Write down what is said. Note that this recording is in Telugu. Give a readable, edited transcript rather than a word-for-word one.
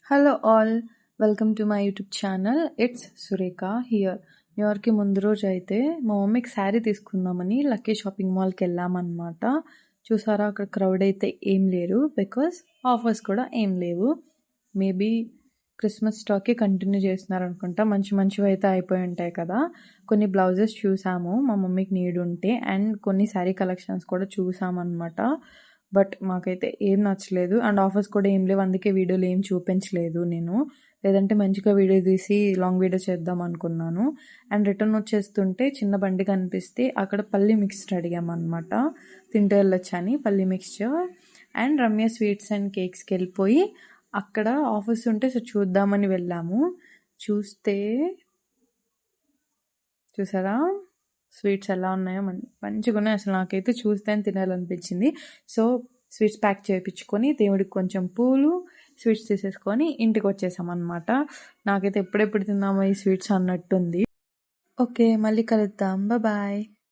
Hello all, welcome to my YouTube channel. It's Surekha here. న్యూయార్క్కి ముందు రోజు అయితే మా మమ్మీకి శారీ తీసుకుందామని లక్కీ షాపింగ్ మాల్కి వెళ్ళామన్నమాట. చూసారా, అక్కడ క్రౌడ్ అయితే ఏం లేరు, బికాస్ ఆఫర్స్ కూడా ఏం లేవు. మేబీ క్రిస్మస్ స్టాక్కి కంటిన్యూ చేస్తున్నారు అనుకుంటా. మంచి మంచివి అయితే అయిపోయి ఉంటాయి కదా. కొన్ని బ్లౌజెస్ చూసాము మా మమ్మీకి నీడ్ ఉంటే, అండ్ కొన్ని శారీ కలెక్షన్స్ కూడా చూసామన్నమాట. బట్ మాకైతే ఏం నచ్చలేదు, అండ్ ఆఫర్స్ కూడా ఏం లేవు. అందుకే వీడియోలు ఏం చూపించలేదు నేను. లేదంటే మంచిగా వీడియో తీసి లాంగ్ వీడియో చేద్దాం అనుకున్నాను. అండ్ రిటర్న్ వచ్చేస్తుంటే చిన్న బండి కనిపిస్తే అక్కడ పల్లి మిక్స్చర్ అడిగామన్నమాట. తింటే వెళ్ళొచ్చని పల్లి mixture. And Ramya sweets and కేక్స్కి వెళ్ళిపోయి అక్కడ ఆఫర్స్ ఉంటే సో చూద్దామని వెళ్ళాము. చూస్తే చూసారా స్వీట్స్ ఎలా ఉన్నాయో, మంచిగా ఉన్నాయి. అసలు నాకైతే చూస్తే తినాలనిపించింది. సో స్వీట్స్ ప్యాక్ చేయించుకొని దేవుడికి కొంచెం పూలు స్వీట్స్ తీసేసుకొని ఇంటికి వచ్చేసామన్నమాట. నాకైతే ఎప్పుడెప్పుడు తిన్నామో ఈ స్వీట్స్ అన్నట్టుంది. ఓకే, మళ్ళీ కలుద్దాం. బాయ్.